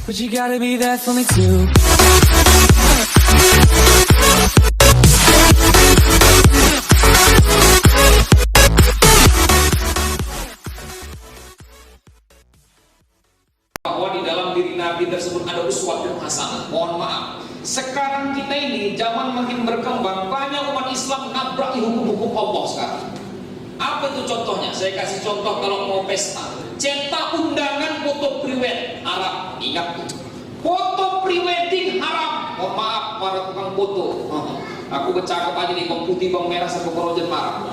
But you gotta be there for me too. Bahwa di dalam diri Nabi tersebut ada uswatun hasanah. Mohon maaf, sekarang kita ini zaman makin berkembang, banyak umat Islam nabrak hukum-hukum Allah sekarang. Apa itu contohnya? Saya kasih contoh kalau mau pesta, cetak undangan foto priwet Arab. Ingat, foto prewedding haram. Mohon maaf para tukang foto, aku bercakap aja nih, bang putih, bang merah, sampai korojen marah.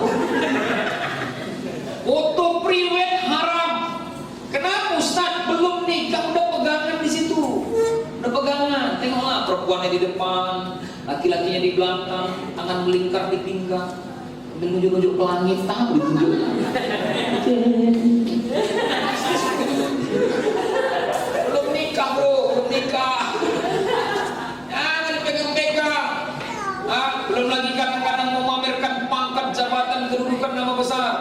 Foto priwet haram. Kenapa Ustaz? Belum nikah udah pegangan di situ. Udah pegangan. Tengoklah perempuannya di depan, laki-lakinya di belakang, tangan melingkar di pinggang, menunjuk-nunjuk ke langit, tahu ditunjuk. Belum nikah bro, belum nikah. Jangan dipegang-pegang. Belum lagi kadang-kadang memamerkan pangkat, jabatan, kedudukan, nama besar.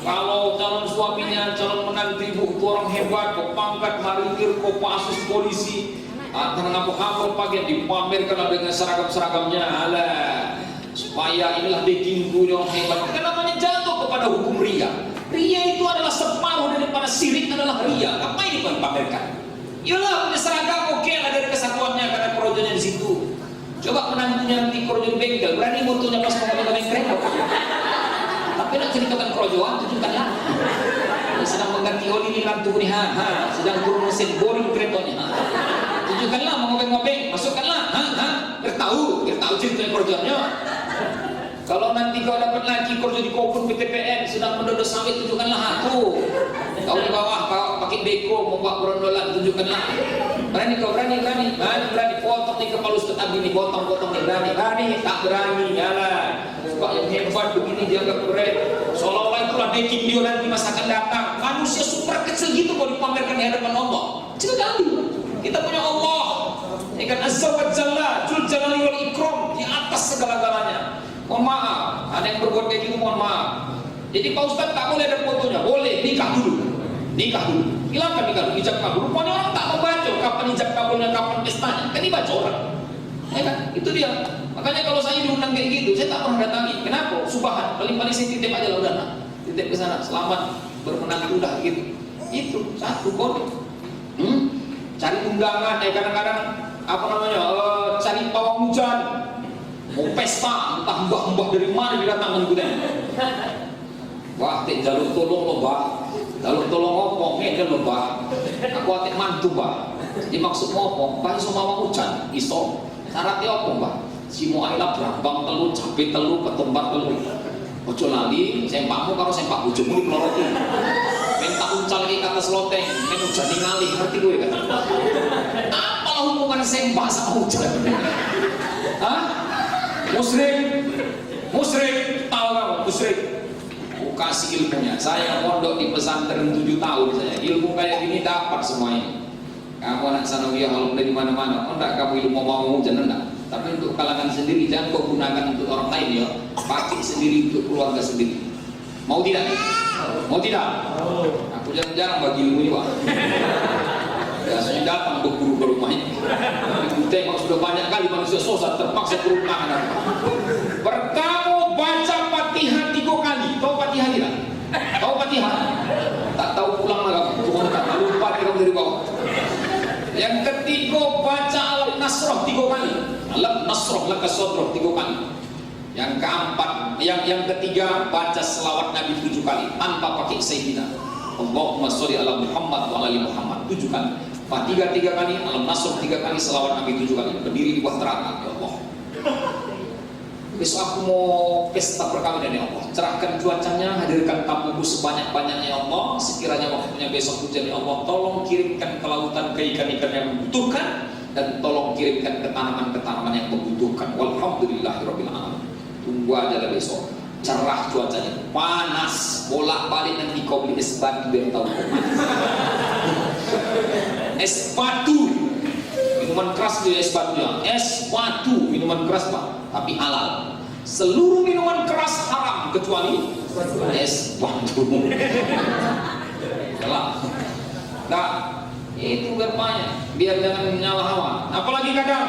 Kalau calon suaminya, calon menantu ibu itu orang hebat, kok pangkat, marinir, kopassus, polisi, karena apa pagi dipamerkan dengan seragam-seragamnya, alah, supaya inilah dekingku orang hebat. Kan namanya jatuh kepada hukum ria. Ria itu adalah separuh daripada sirik, adalah ria. Ngapain dipamerkan? Yalah punya seragam, oke lah dari kesatuannya karena korojonya di situ. Coba menantunya nanti korojo bengkel, berani motonya pas mau ngomong kereta. Tapi nak ceritakan kerojoan, tunjukkanlah. Sedang mengganti oli ini lantu ni, sedang turun mesin boring keretonya. Tunjukkanlah, mau ngobeng-ngobeng, masukkanlah. Biar tahu ceritanya kerojoannya. Kalau nanti kau dapat lagi kerja di Kopun PTPN sedang mendodos sawit, tunjukkanlah aku. Kau di bawah, kau pakai beko membuat berondolan, tunjukkanlah. Berani kau, berani. Potong nih kepala Ustaz Abi nih, potong nih, berani, tak berani, yalah. Sebab yang hebat begini dianggap keren. Seolah-olah itulah deking dia nanti masa akan datang. Manusia super kecil gitu kalau dipamerkan di hadapan Allah. Sekali. Kita punya Allah. Ya kan, Azza wa Jalla, Dzul Jalali wal Ikram, di atas segala-galanya. Mohon maaf, ada yang berbuat kayak gitu, mohon maaf. Jadi Pak Ustaz tak boleh ada fotonya, boleh nikah dulu. Hilangkan nikah dulu, ijab kabul. Rupanya orang tak membaca kapan ijab kabulnya, kapan pestanya. Kan dibaca orang. Ya kan, itu dia. Makanya kalau saya diundang kayak gitu, saya tak pernah datangi. Kenapa? Subahan. Paling saya titip aja lah udah, titip ke sana. Selamat bermenantu udah gitu. Itu satu kode. Cari undangan, kadang-kadang cari pawang hujan. Mau pesta, entah mbah-mbah dari mana didatangkan kita. Wah, tik jalur tolong lo bah. Jalur tolong ngopong, ngedel lo bah. Aku atik mantu bah. Jadi maksud ngopong, bah iso mawang hujan, iso. Syaratnya apa bah? Si muailah berambang telu, cabai telu, ketumbar telu. Ojo lali, sempakmu karo sempak bojomu di peloroti. Minta uncal lagi kata seloteng, men hujan ngalih, ngerti gue kata. Apalah hubungan sempak sama hujan? Musyrik, tahu kamu musyrik? Aku kasih ilmunya. Saya mondok di pesantren 7 tahun saya. Ilmu kayak gini dapat semuanya. Kamu anak sanawiyah kalau dari mana-mana, enggak kamu ilmu mau hujan enggak? Tapi untuk kalangan sendiri jangan kau gunakan untuk orang lain ya. Pakai sendiri untuk keluarga sendiri. Mau tidak? Mau tidak? Aku jarang-jarang bagi ilmu ini, Pak. Biasanya datang berguru ke rumahnya. Kita memang sudah banyak kali manusia sosok terpaksa turun tangan. Pertama baca Fatihah 3 kali. Tahu Fatihah tidak? Tahu Fatihah? Tak tahu pulang lagi. Tuhan tak lupa kamu dari bawah. Yang ketiga baca Alam Nasrah 3 kali. Alam Nasrah laka sadrah 3 kali. Yang keempat, yang ketiga baca selawat Nabi 7 kali tanpa pakai sayyidina. Allahumma sholli ala Muhammad wa ala ali Muhammad 7 kali. Fatihah 3 kali, Alam Nasrah 3 kali, selawat Nabi 7 kali. Berdiri di bawah teratak, ya Allah. Besok aku mau pesta perkawinan ya Allah. Cerahkan cuacanya, hadirkan tamuku sebanyak-banyaknya ya Allah. Sekiranya waktunya besok hujan ya Allah, tolong kirimkan ke lautan ke ikan-ikan yang membutuhkan, dan tolong kirimkan ke tanaman-tanaman yang membutuhkan. Walhamdulillahirabbil alamin. Tunggu aja lah besok. Cerah cuacanya, panas, bolak-balik nanti kau beli es batu biar tahu kau panas. Es batu, minuman keras itu es batunya. Es batu, minuman keras Pak, tapi halal. Seluruh minuman keras haram kecuali es batu. Nah, itu berbanyak. biar jangan nyala hawa. Apalagi kadang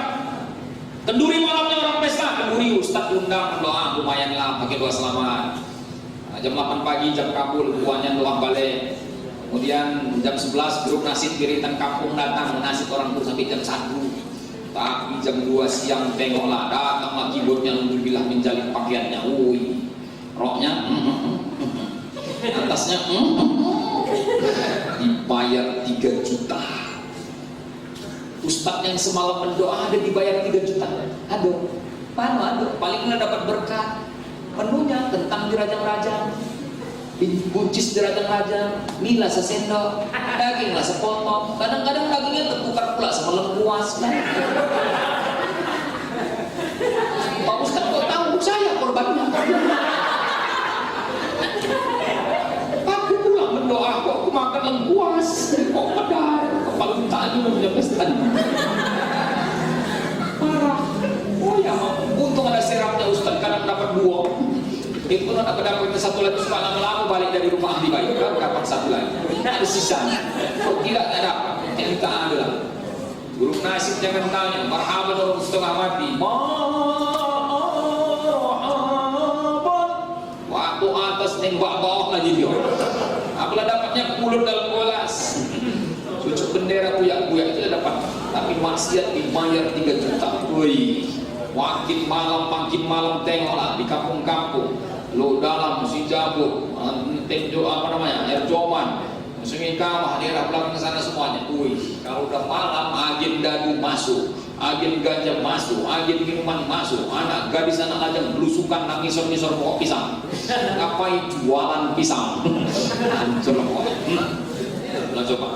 kenduri malamnya orang pesta, kenduri Ustadz undang doa lumayan lah pakai doa selamat. Nah, jam 8 pagi jam kabul buahnya doa balik. Kemudian jam 11 grup nasib kiritan kampung datang menasib orang tuh sampai jam 1. Tapi jam 2 siang tengoklah datang lagi keyboardnya alhamdulillah menjalin pakaiannya. Woi, roknya atasnya dibayar 3 juta. Ustadz yang semalam mendoa ada dibayar 3 juta. Aduh, mana paling nggak dapat berkat. Menunya tentang dirajang-rajang, buncis dirajang-rajang, mie lah sesendok, daging lah sepotong. Kadang-kadang dagingnya tertukar pula sama lengkuas. Pak Ustadz kok tahu saya korbannya? Aku pulang berdoa kok aku makan lengkuas, kok pedar, kepala tanya punya pesta. Parah. Oh ya, untung ada serapnya Ustadz, kadang dapat 2. Itu pun dapat satu lagi, suka lama-lama balik dari rumah ahli bayi, dapat 1 lagi. Ada sisanya. Kok tidak ada? Yang kita ada. Guru nasib jangan tanya, marhaban orang setengah mati. Marhaban. Waktu atas nembak bawah lagi dia. Apalah dapatnya pulut dalam bolas. Cucuk bendera kuyak-kuyak itu dapat. Tapi maksiat dibayar 3 juta. Woi. Makin malam tengoklah di kampung-kampung. Lo dalam si Jabut, tenjo apa namanya, air Joman, Sungai Kawah, daerah belakang sana semuanya. Wih, kalau udah malam agen dadu masuk, agen ganja masuk, agen minuman masuk, anak gadis anak lajang belusukan nangisor-nisor bawa pisang. Ngapain jualan pisang? Hancur kok. Nah coba.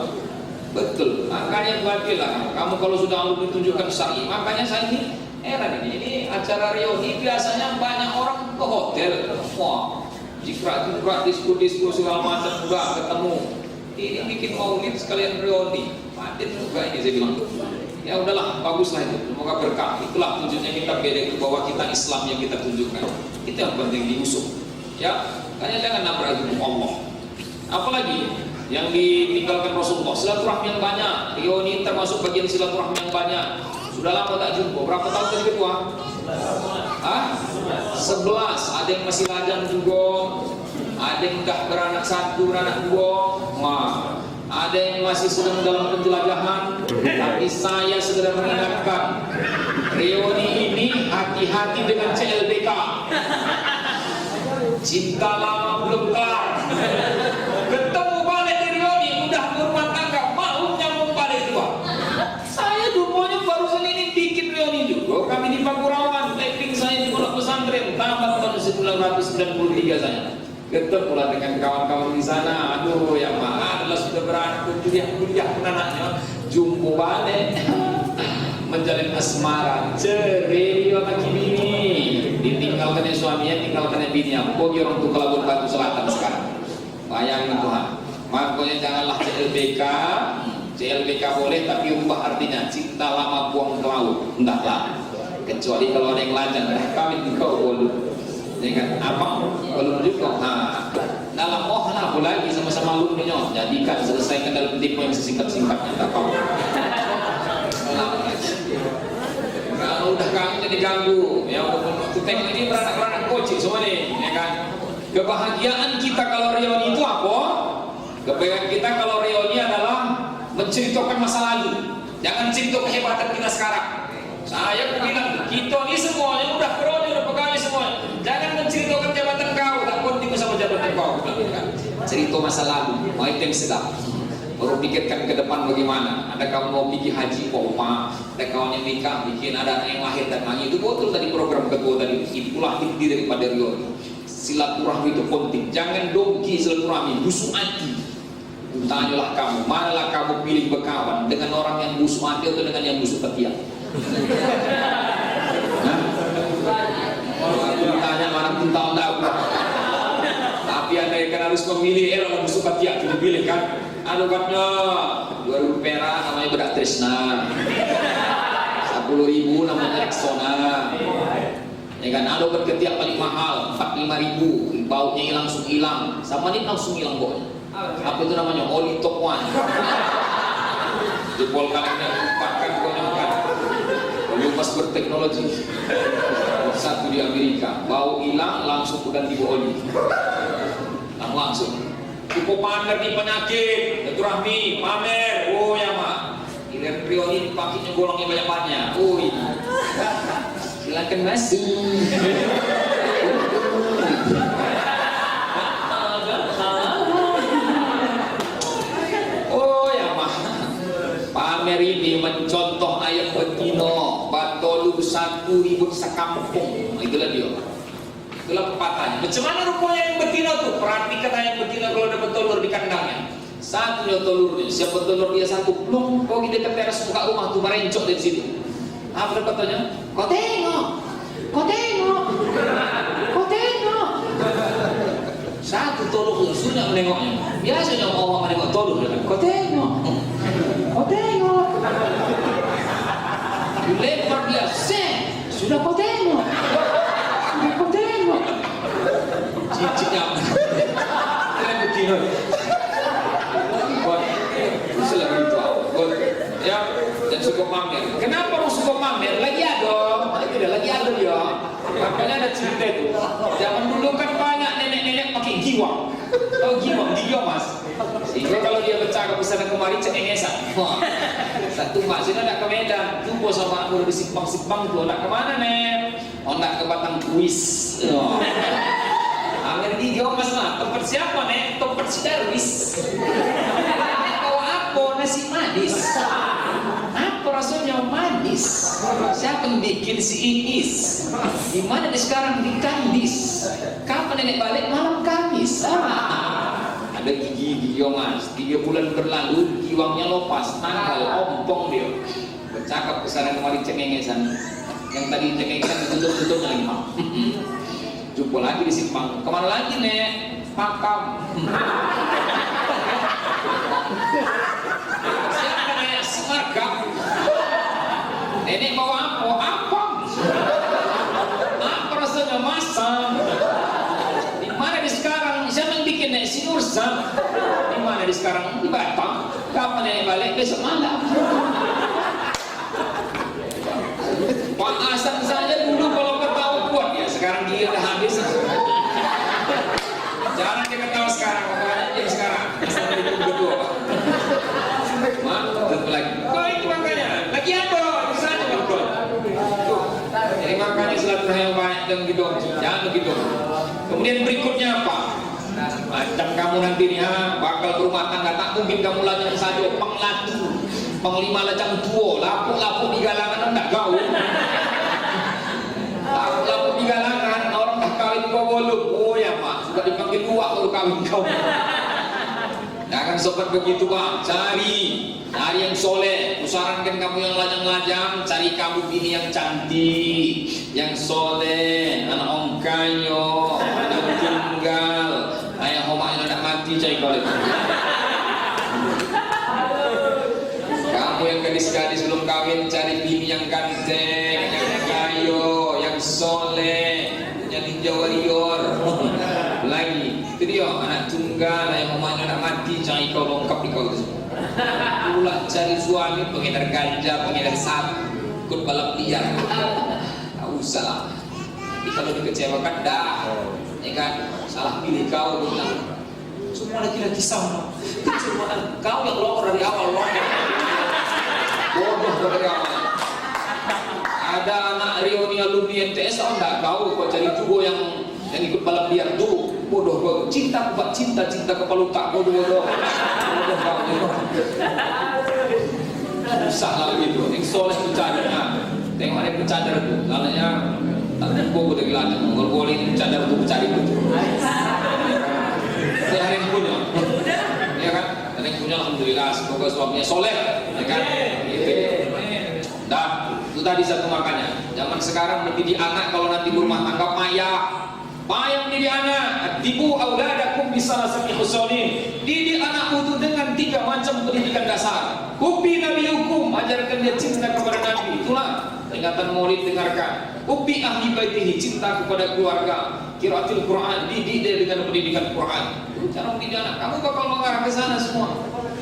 Betul, makanya bagilah kamu kalau sudah alumni tunjukkan syar'i. Makanya saya ini heran ini acara reuni biasanya banyak orang ke hotel. Wah, jikrak diskusi segala macam juga ketemu. Ini bikin maulid sekalian reuni. Paden juga ini saya bilang. Ya udahlah, baguslah itu. Semoga berkah. Itulah tujuannya kita beda itu bahwa kita Islam yang kita tunjukkan. Itu yang penting diusung. Ya, makanya jangan nabrak hukum Allah. Apalagi yang ditinggalkan Rasulullah, silaturahmi yang banyak. Reuni termasuk bagian silaturahmi yang banyak. Sudah lama tak jumpa. Berapa tahun tadi ketua? 11. Ada yang masih lajang juga. Ada yang dah beranak 1, beranak 2. Wah. Ada yang masih sedang dalam penjelajahan. Tapi saya segera mengingatkan, reuni ini hati-hati dengan CLBK. Cinta lama belum kelar. Ketemu balik di reuni udah berumah tangga, mau nyambung balik juga. Saya dulunya barusan ini bikin reuni juga. Kami di Pagurawan, taping saya di pondok pesantren tamat tahun 1993 saya. Ketemu pula dengan kawan-kawan di sana. Aduh ya maaf, adalah sudah beranak kuliah pun anaknya jumbo balik. Menjalin asmara, cerai laki bini, ditinggalkannya suaminya, tinggalkannya bininya. Pergi orang tuh ke Labuan Batu Selatan sekarang. Bayangin Tuhan. Makanya janganlah CLBK boleh, tapi ubah artinya cinta lama buang ke laut. Entahlah. Kecuali kalau ada yang lajang, kawin di kau boleh. Dengan apa? Belum juga. Nah, dalam lah lagi sama-sama alumninya. Jadikan selesaikan dalam tipe yang sesingkat-singkatnya. Tak apa. Kalau udah kami jadi ganggu, ya udah tengok ini beranak-beranak kocik semua nih, ya kan? Kebahagiaan kita kalau reuni itu apa? Kebahagiaan kita kalau reuni adalah menceritakan masa lalu. Jangan cerita kehebatan kita sekarang. Saya bilang kita ini semuanya udah reuni, udah pegawai semuanya. Jangan menceritakan jabatan kau, tak penting sama jabatan kau. Cerita masa lalu, mau itu yang sedap. Baru pikirkan ke depan bagaimana. Ada kawan mau pergi haji, koma. Ada kawan yang nikah, bikin ada anak yang lahir dan lagi. Itu betul tadi program ketua tadi. Itulah inti daripada reuni. Silaturahmi itu penting. Jangan dongki silaturahmi, busuk hati. Tanyalah kamu, manalah kamu pilih berkawan dengan orang yang busuk hati atau dengan yang busuk ketiak? Tanya mana pun tahu tak. Tapi anda yang harus memilih orang busuk ketiak pilih kan. Adukannya 2.000 perak namanya bedak tresna, 10.000 namanya Rexona, ya kan? Adukan ketiak paling mahal 45.000, baunya langsung hilang, sama ini langsung hilang baunya. Apa itu namanya? Oli top one. Jempol kalengnya teknologi. Satu di Amerika, bau hilang langsung ganti bau oli. Langsung. Cukup pamer di penyakit, rahmi, pamer, oh ya mak. Giliran priori pakainya golongnya banyak-banyak. Oh ini. Silakan mas. Oh ya mak. Pamer ini mencontoh ayat betino, batolu satu ribut sekampung. Itulah dia. Itulah pepatahnya. Macam mana rupanya yang betina tuh? Perhatikan ayam betina kalau dapat telur di kandangnya. Satunya telurnya, siapa telur dia satu, plung, kau kita ke teras buka rumah tuh merencok dari situ. Apa katanya? Kau tengok, kau tengok, kau tengok. Satu telur sudah menengoknya. Biasanya orang menengok telur, kau tengok, kau tengok. Dilempar dia, sudah kau tengok. Kau tengok cicitnya keren betina itulah begitu ya, dan suka pamer. Kenapa orang suka pamer? Lagi ada dia. Makanya ada cerita itu. Zaman dulu kan banyak nenek-nenek pakai giwang. Tahu giwang? Dia mas. Sehingga kalau dia bercakap kesana kemari cengengesan. Satu mak sudah nak ke Medan, jumpa sama aku di simpang-simpang tuh. Nak kemana nek? Oh nak ke Batang Kuis. Amir dia mas mah. Tempat siapa nek? Tempat si Darwis. Bawa apa? Nasi manis. Apa rasanya manis? Siapa yang bikin si Iis? Di mana nih sekarang di Kandis? Kapan nenek balik? Malam Kamis. Ada gigi dia mas. 3 bulan berlalu giwangnya lepas, tanggal ompong dia. Bercakap kesana kemari cengengesan. Yang tadi cengengesan tutup lagi mak. Jumpa lagi di simpang. Kemana lagi nek? Pakam. Siapa nek? Semargam. Nenek bawa apa? Apam. Apa rasanya masam? Di mana di sekarang? Siapa yang bikin nek? Si Nursam. Di mana di sekarang? Di Batam. Kapan nenek balik? Besok malam. Pak Hasan saja dulu kalau ketawa kuat ya. Sekarang dia udah habis. Jarang dia ketawa sekarang. Pokoknya dia sekarang. Asal dari itu berdua pak. Mantap lagi. Kau itu makanya. Lagi apa? Bisa aja bang. Jadi makanya silaturahmi yang banyak dan gitu. Jangan begitu. Kemudian berikutnya apa? Macam kamu nanti nih bakal berumah tangga, tak mungkin kamu lajang saja penglatu, penglima lajang tua, lapuk-lapuk di galangan tak gaul. Lapuk-lapuk di galangan, orang tak kawin kau bolong. Oh ya mak, sudah dipanggil tua baru kawin kau. Jangan sobat begitu bang, cari yang soleh. Kusarankan kamu yang lajang-lajang, cari kamu bini yang cantik, yang soleh, anak ongkanyo, anak tunggal, ayah homak yang nak mati cari kau lagi. Kamu yang gadis-gadis belum kawin, cari bini yang ganteng, yang kayo, yang soleh, yang ninja warrior. Lagi itu dia anak tunggal yang mamanya nak mati, cari kau lengkap di kau itu. Pula cari suami pengedar ganja, pengedar sabu, ikut balap liar. Tak usah lah. Tapi kalau dikecewakan dah, ya kan? Salah pilih kau bilang. Semua laki-laki sama. Kecewaan kau yang longor dari awal longor. Bodoh dari awal. Ada anak reuni alumni MTS, enggak kau cari juga yang ikut balap liar tuh. Bodoh, cinta kepala tak bodoh kau. Susah lah begitu. Yang soleh bercadar, tengok ada bercadar tuh. Kalanya tak cukup udah gila. Kalau boleh bercadar tuh bercari tuh. Dia hari yang punya, ya kan? Hari yang punya alhamdulillah. Semoga suaminya soleh, ya kan? Gitu. Dah, itu tadi satu makanya. Zaman sekarang mendidik anak kalau nanti berumah tangga payah mendidik anak. Tibu auladakum bisalasati khusolin. Didik anakmu itu dengan 3 macam pendidikan dasar. Ubi nabi hukum, ajarkan dia cinta kepada Nabi. Itulah peringatan Maulid, dengarkan. Ubi ahli baitihi, cinta kepada keluarga. Qiraatil Quran, didik dia dengan pendidikan Quran. Cara mendidik anak, kamu bakal mengarah ke sana semua.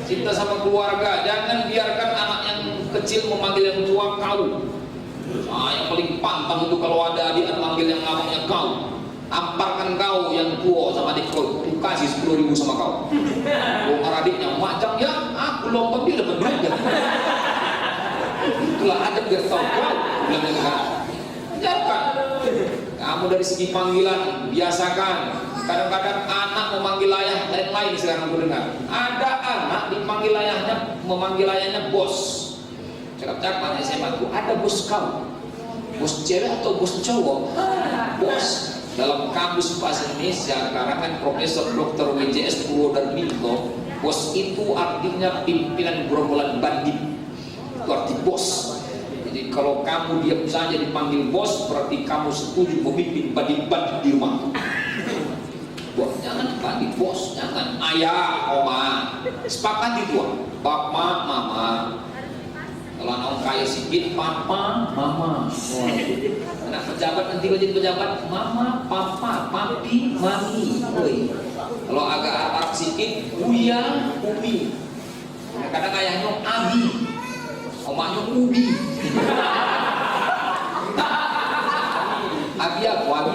Cinta sama keluarga, jangan biarkan anak yang kecil memanggil yang tua kau. Yang paling pantang itu kalau ada adik manggil yang namanya kau, amparkan kau yang tua sama adik kau, aku kasih 10.000 sama kau. Kalau adiknya macam ya, aku lompat dia dapat belajar. Itulah adab biar tahu kau, bilang kan. Biarkan. Kamu dari segi panggilan biasakan. Kadang-kadang anak memanggil ayah lain sekarang aku dengar. Ada anak dipanggil ayahnya, memanggil ayahnya bos. Cakap-cakap anak SMA itu ada bos kau. Bos cewek atau bos cowok? Bos. Dalam kamus bahasa Indonesia karangan Profesor Dr. WJS Purwodarminto, bos itu artinya pimpinan gerombolan bandit. Itu arti bos. Jadi kalau kamu diam saja dipanggil bos, berarti kamu setuju memimpin bandit-bandit di rumah. Bos, jangan panggil bos, jangan ayah, oma. Sepakati tua, bapak, mama. Kalau anak kaya sedikit, papa, mama. Anak pejabat nanti jadi pejabat, mama, papa, papi, mami. Kalau agak Arab sedikit, uya, umi. Kadang ayahnya abi, omanya ubi. Abi apa?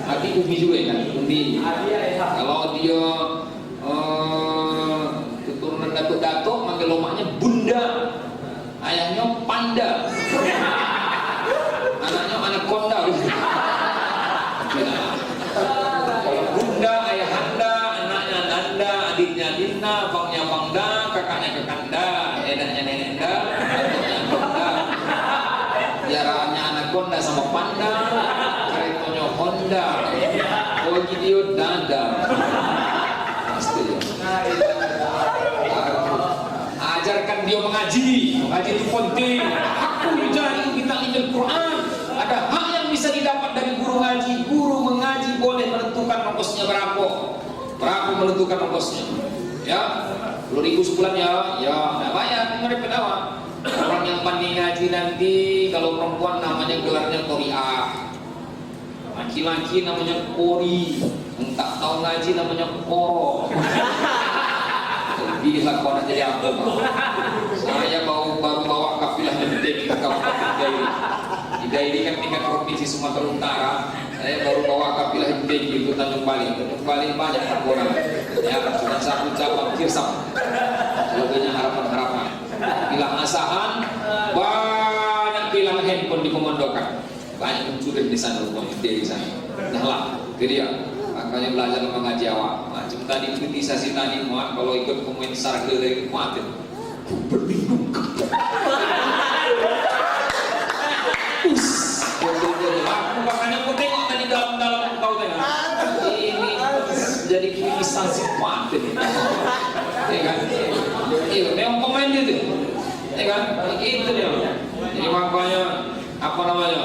Abi ubi juga kan? Ubi. Kalau dia keturunan datuk-datuk, manggil omanya bunda. Ayahnya panda, anaknya anaconda. Kalau bunda, ayah anda, anaknya nanda, adiknya dinda, abangnya bangda, kakaknya kekanda, neneknya nenenda, adiknya donda. Piaraannya anaconda sama panda, keretonya Honda, Ogidio dada. Ajarkan dia mengaji itu penting. Aku mencari kita ilmu Quran. Ada hak yang bisa didapat dari guru ngaji. Guru mengaji boleh menentukan ongkosnya berapa menentukan ongkosnya. Ya, 10.000 sebulan ya, nggak bayar, nggak dapat. Orang yang pandai ngaji nanti, kalau perempuan namanya gelarnya Qori'ah, laki-laki namanya Qori, entah tahu ngaji namanya Koro. Bila kau nak jadi apa? Saya baru bawa kafilah dari Kabupaten Dairi kan tingkat provinsi Sumatera Utara. Saya baru bawa kafilah dari itu Tanjung Bali. Tanjung Bali banyak orang. Ya, cuma satu cabang Kirsam. Lebihnya harapan-harapan. Bilang asahan, banyak bilang handphone dikomandokan. Banyak pencuri di sana, dari sana. Nah lah, itu dia. Makanya belajar mengaji awak. Macam tadi kritisasi tadi muat kalau ikut komen sarga dari muat itu berlindung. Aku makanya aku tengok tadi dalam kau tengok. Ini jadi kritisasi muat ini. Ya kan? Iya, tengok komen itu. Ya kan? Itu dia. Jadi makanya apa namanya?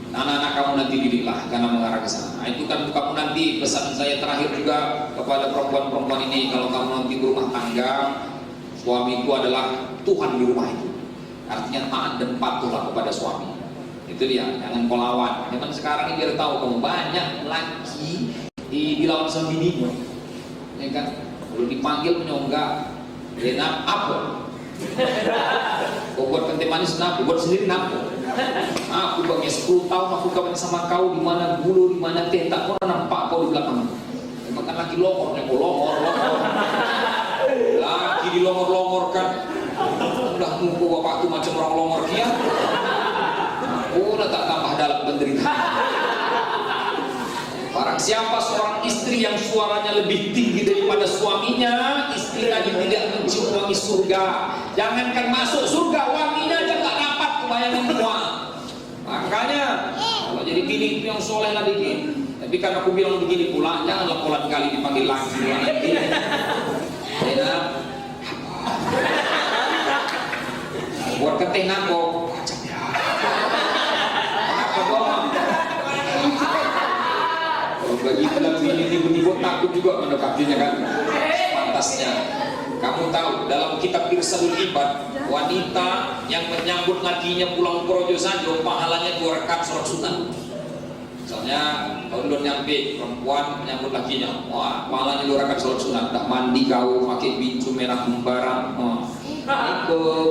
Anak-anak kamu nanti didiklah karena mengarah ke sana. Itu kan kamu nanti pesan saya terakhir juga kepada perempuan-perempuan ini, kalau kamu nanti berumah tangga, suamiku adalah Tuhan di rumah itu. Artinya taat dan patuhlah kepada suami. Itu dia, jangan kau lawan. Zaman sekarang ini biar tahu kamu banyak laki dilawan sama bininya. Ya kan? Kalau dipanggil menyonggak, dia apa? Kau buat penting manis napu, buat sendiri napu. Aku bagi 10 tahun aku kawan sama kau, di mana bulu, di mana teh, tak pernah nampak kau di belakang. Makan laki longornya, kau longor. Laki dilongor-longorkan. Udah nunggu bapak tu macam orang longor kia. Aku udah tak tambah dalam penderitaan. Barang siapa seorang istri yang suaranya lebih tinggi daripada suaminya, istri lagi tidak mencium wangi surga. Jangankan masuk surga, wanginya aja tak dapat kebayangin semua. Makanya kalau jadi bini yang soleh lah dikit. Tapi kan aku bilang begini pula, janganlah pola kali dipanggil laki nanti. Enak. Buat keteh nako. Apa doang? Kalau begitu lagi ini takut juga mendekatinya kan. Pantasnya. Kamu tahu dalam kitab Irsadul Ibad, wanita yang menyambut lakinya pulang projo saja pahalanya 2 rakaat sholat sunat. Misalnya kalau belum nyampe perempuan menyambut lakinya, wah pahalanya 2 rakaat sholat sunat. Tak mandi kau pakai biju merah kembaran,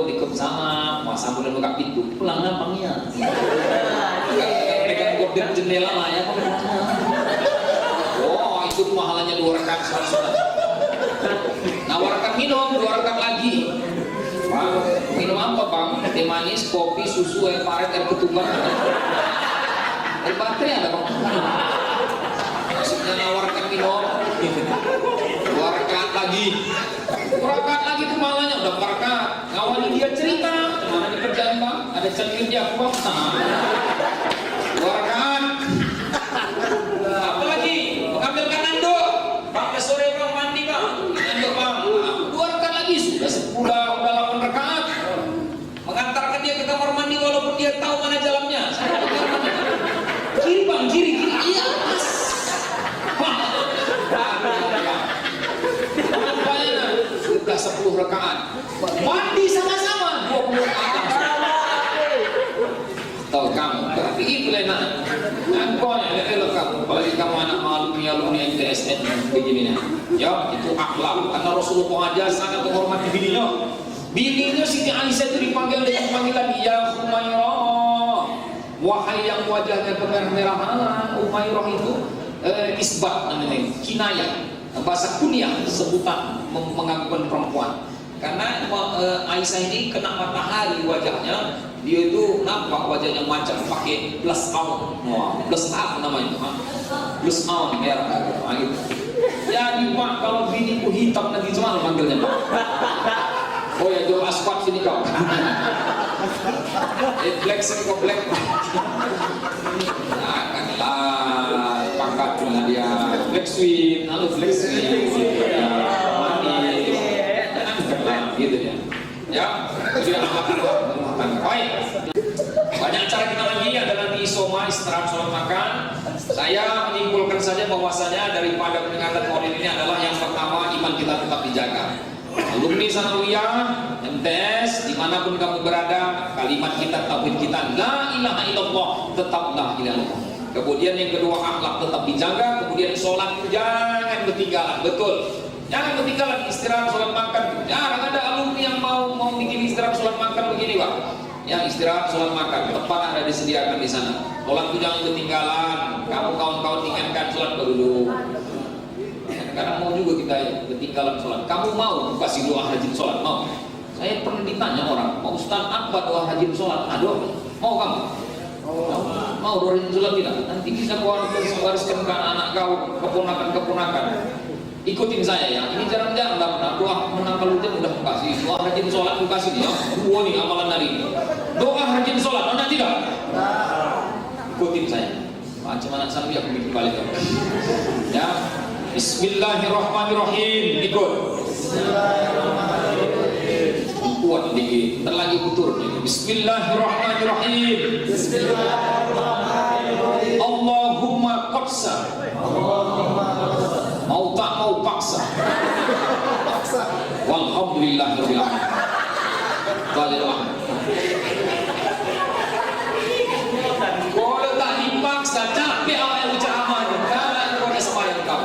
ikut sama sambil buka pintu, pulang gampangnya. Pegang gorden jendela lah ya. Oh, itu mahalanya 2 rakaat sholat. Nawarkan minum, 2 rakaat lagi. Bang, minum apa bang? Teh manis, kopi, susu, air paret, air ketumbar. Air baterai ada bang? Maksudnya nawarkan minum. 2 rakaat lagi. 2 rakaat lagi tuh malahnya udah 4 rakaat. Ngawali dia cerita, mana di kerjaan bang? Ada cengkir dia bang. 2 rakaat. Apa lagi? Mengambilkan anduk. Bang, sore bang mandi bang. Anduk bang. 2 rakaat lagi sudah 8 rakaat. Mengantarkan dia ke kamar mandi walaupun dia tahu mana jalannya. Kiri bang, kiri. Iya pas. Sudah 10 rakaat. Mandi sama-sama 20 rakaat. Tahu kamu, tapi itu lena. Engkau yang elok kamu. Apalagi kamu anak alumni MTSN begini. Ya, itu akhlak. Karena Rasulullah aja sangat menghormati bininya. Bininya Siti Aisyah itu dipanggil dengan panggilan ya Humairah. Wahai yang wajahnya kemerah-merahan. Humairah itu isbat namanya, kinayah. Bahasa kunyah sebutan mengagumkan perempuan. Karena Aisyah ini kena matahari wajahnya, dia itu nampak wajahnya macam pakai plus on, plus up namanya, plus on merah gitu. Jadi pak kalau biniku hitam nanti cuma manggilnya pak. Oh ya jual asfalt sini kau. Black sini kau black. Nah kanlah pangkatnya dia black sweet, lalu black sweet, manis, gitu ya. Ya, sudah baik. Banyak acara kita lagi ada nanti soma istirahat sholat makan. Saya menyimpulkan saja bahwasanya daripada peringatan Maulid ini adalah yang pertama iman kita tetap dijaga. Alumni Sanawiyah, MTS, dimanapun kamu berada, kalimat kita, tauhid kita, la ilaha illallah, tetap la ilaha illallah. Kemudian yang kedua akhlak tetap dijaga. Kemudian sholat jangan ketinggalan, betul. Jangan ketinggalan istirahat sholat makan. Jangan ada alumni yang mau bikin istirahat sholat makan begini pak. Yang istirahat sholat makan tempat ada disediakan di sana. Sholat itu jangan ketinggalan. Kamu kawan-kawan ingatkan sholat dulu. Karena mau juga kita ketinggalan sholat. Kamu mau kasih doa rajin sholat? Mau? Saya pernah ditanya orang, mau Ustaz apa doa rajin sholat? Aduh, mau kamu? Mau doa rajin sholat tidak? Nanti bisa kau wariskan ke anak kau, keponakan-keponakan. Ikutin saya ya. Ini jarang-jarang dapat doa menangkal hujan udah kasih. Doa rajin sholat kasih dia. Dua nih amalan hari ini. Doa rajin sholat, mana tidak? Ikutin saya. Macam anak sambil aku bikin balik ya. Bismillahirrahmanirrahim. Ikut. Bismillahirrahmanirrahim. Kuat dikit. Terlagi putur. Bismillahirrahmanirrahim. Bismillahirrahmanirrahim. Allahumma qadsa. Mau tak mau paksa. Walhamdulillahirabbil alamin. Balillah. Kalau tak dipaksa capek awak yang berceramah. Kalau kau dah sembahyang kau.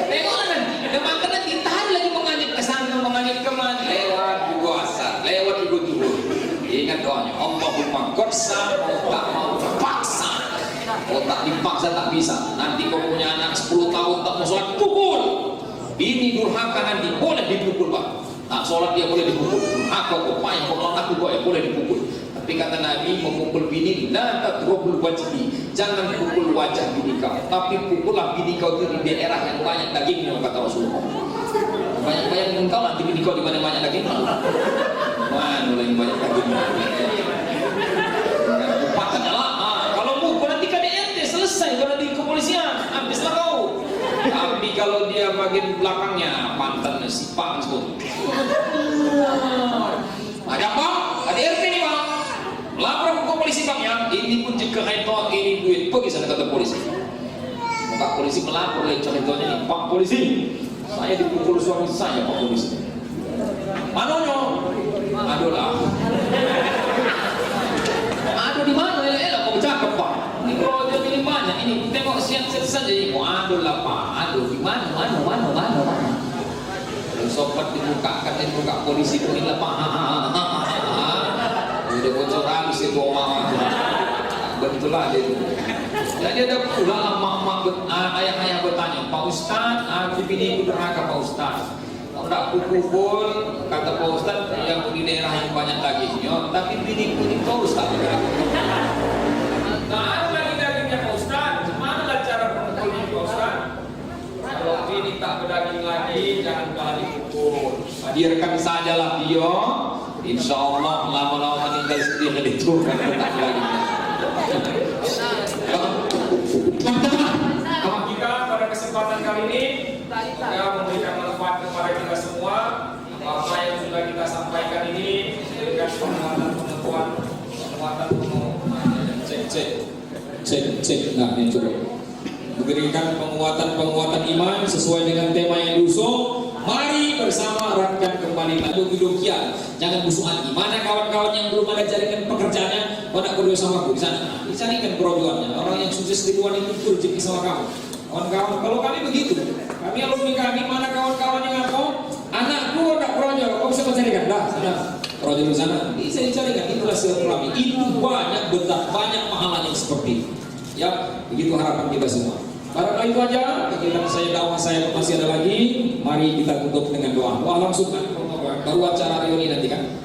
Tengok nanti, makan nanti tahan lagi mengalir ke sana, mengalir ke mana, lewat juga asar, lewat juga turun. Ingat doanya, Allahumma qadsa, mau tak mau terpaksa. Kalau tak dipaksa tak bisa. Nanti kau punya anak 10 tahun tak mau sholat, pukul. Bini durhaka nanti boleh dipukul pak. Tak sholat dia boleh dipukul. Durhaka kau payah kau melawan aku kau boleh dipukul. Tapi kata Nabi memukul bini, la tadrubul wajhi. Jangan pukul wajah bini kau, tapi pukullah bini kau itu di daerah yang banyak dagingnya kata Rasulullah. Banyak engkau nanti bini kau di mana banyak daging. Mana yang banyak dagingnya? Patahnya lah. Kalau pukul nanti KDRT selesai, kalau di kepolisian habislah kau. Tapi kalau dia bagian belakangnya pantatnya sipak semua. Ada apa? KDRT nih bang. Lapor ke polisi bang ya, ini pun jika itu ini duit, pergi sana kata polisi. Pak polisi melapor oleh contohnya nih, Pak polisi, saya dipukul suami saya Pak polisi. Manonya? Aduh lah. Aduh di mana? Kau cakap Pak. Ini kalau dia pilih banyak, ini tengok siap-siap saja. Aduh lah Pak, aduh di mana? Sobat dibuka, kata dibuka polisi pun lah Pak. nasi tua mama. Betul lah dia itu. Jadi ada pula mak-mak ayah-ayah bertanya, Pak Ustaz, aku bini aku durhaka Pak Ustaz. Tidak kupukul, kata Pak Ustaz, yang di daerah yang banyak dagingnya, tapi bini ku ini Pak Ustaz. Nah, ada lagi dagingnya Pak Ustaz, gimana cara pemukulnya Pak Ustaz? Kalau bini tak berdaging lagi, jangan kali dipukul. Biarkan sajalah dia, insya Allah lama-lama meninggal sendiri itu kan tak lagi. Kalau kita pada kesempatan kali ini semoga memberikan manfaat kepada kita semua. Apa yang sudah kita sampaikan ini dengan penguatan cek nah ini coba memberikan penguatan iman sesuai dengan tema yang diusung. Mari bersama eratkan kembali demikian. Jangan musuh hati. Mana kawan-kawan yang belum ada jaringan pekerjaannya, pada berdua sama aku di sana. Dicarikan kerojuannya. Orang yang sukses di luar itu rezeki sama kamu. Kawan-kawan, kalau kami begitu, kami alumni kami, mana kawan-kawan yang apa? Anakku ada kerojo, kau bisa mencarikan? Dah, sana. Kerojo di sana, bisa dicarikan. Itulah silaturahmi. Itu banyak bentar, banyak pahalanya seperti itu. Ya, begitu harapan kita semua. Barangkali itu aja kegiatan saya, dakwah saya masih ada lagi. Mari kita tutup dengan doa. Doa langsung kan, baru acara reuni nanti kan.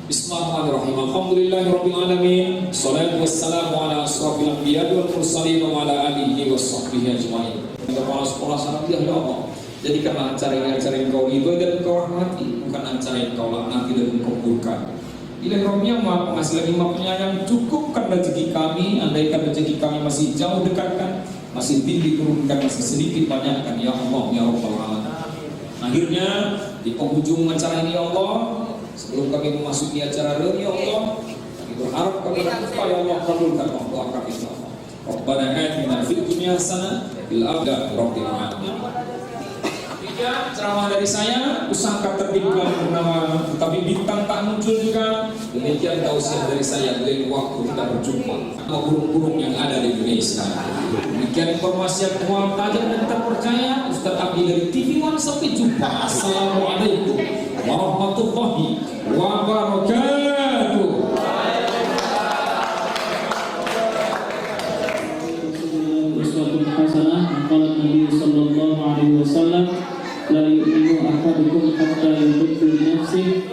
Bismillahirrahmanirrahim. Alhamdulillahirabbil alamin. Shalatu wassalamu ala asrofil anbiya'i wal mursalin wa ala alihi washabbihi ajmain. Kepala sekolah sanadiyah ya Allah. Jadikanlah acara ini acara yang kau ridhoi dan kau rahmati, bukan acara yang kau laknati dan kau murkai. Ilahi Rabbi yang Maha Pengasih lagi Maha Penyayang, cukupkan rezeki kami. Andaikan rezeki kami masih jauh dekatkan, masih tinggi turunkan, masih sedikit banyakkan ya Allah ya Rabbal Alamin. Akhirnya di penghujung acara ini ya Allah, sebelum kami memasuki acara reuni ya Allah, kami berharap kepada supaya Allah kabulkan doa kami ya Allah. Rabbana atina fid dunya hasanah fil akhirati rabbil alamin. Ceramah dari saya, pusaka terbitkan bernama tetapi bintang tak muncul juga. Demikian tausiah dari saya dari waktu kita berjumpa sama burung-burung yang ada di Indonesia. Demikian informasi yang kuat, tajam dan terpercaya. Ustaz Abdi dari TV One, sampai jumpa. Assalamualaikum warahmatullahi wabarakatuh. Nabi sallallahu alaihi wasallam, la yu'minu ahadukum hatta yuhibbu li nafsihi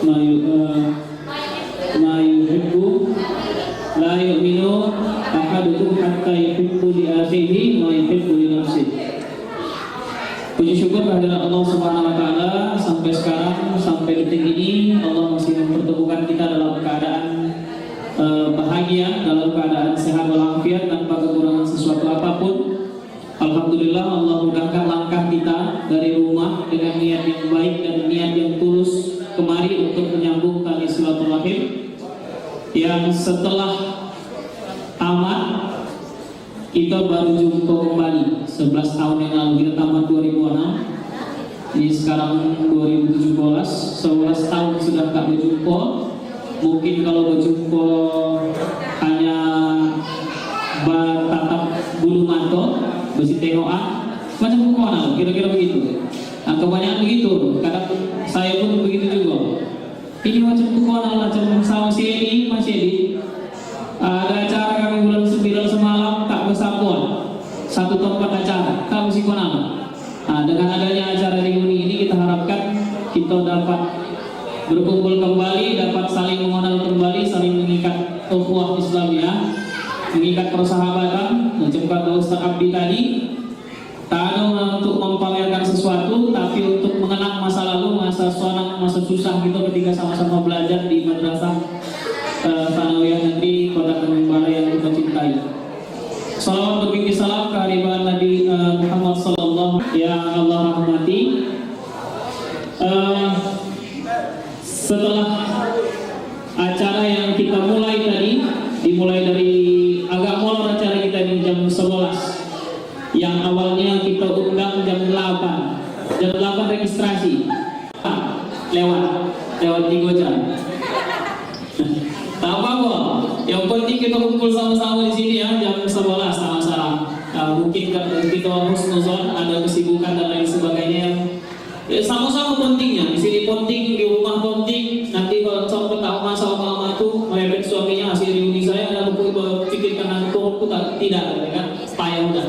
ma yuhibbu, la yu'minu ahadukum hatta yuhibbu li akhihi ma yuhibbu li nafsihi. Puji syukur kehadirat Allah Subhanahu wa taala, sampai sekarang, sampai detik ini Allah masih mempertemukan kita dalam keadaan bahagia, dalam keadaan sehat walafiat tanpa kekurangan sesuatu apapun. Alhamdulillah Allah mudahkan langkah kita dari rumah dengan niat yang baik dan niat yang tulus kemari untuk menyambung tali silaturahim yang setelah tamat kita baru jumpa kembali 11 tahun yang lalu. Kita tamat 2006, ini sekarang 2017, 11 tahun sudah tak berjumpa. Mungkin kalau berjumpa hanya bertatap bulu mata, besi tengokan, macam bukonan, kira-kira begitu. Nah, kebanyakan begitu. Kadang saya pun begitu juga. Ini macam bukonan, macam sama si Edi, Mas Edi. Ada acara kami bulan 9 semalam tak bersatuan, satu tempat acara, tak bersikonan. Nah, dengan adanya acara reuni ini kita harapkan kita dapat berkumpul kembali, dapat saling mengenal kembali, saling mengikat ukhuwah Islamiyah, mengikat persahabatan. Macam kata Ustaz Abdi tadi, tak ada untuk mempamerkan sesuatu, tapi untuk mengenang masa lalu, masa suanang, masa susah kita ketika sama-sama belajar di madrasah Tsanawiyah Negeri Kota Tanjung Balai yang kita cintai. Salawat berbingkai salam kehadiran Nabi Muhammad sallallahu yang Allah rahmati. Setelah acara yang kita mulai tadi, dimulai dari agak molor acara kita di jam 11, yang awalnya kita undang jam 8 registrasi, lewat 3 jam. Tak apa-apa, yang penting kita kumpul sama-sama di sini ya, jam 11 sama-sama. Mungkin kita husnuzon, ada kesibukan dan lain sebagainya yang sama-sama pentingnya. Di sini penting, di rumah penting. Nanti kalau sampai tahu masa itu mepet tidak, ya kan? Payah udah.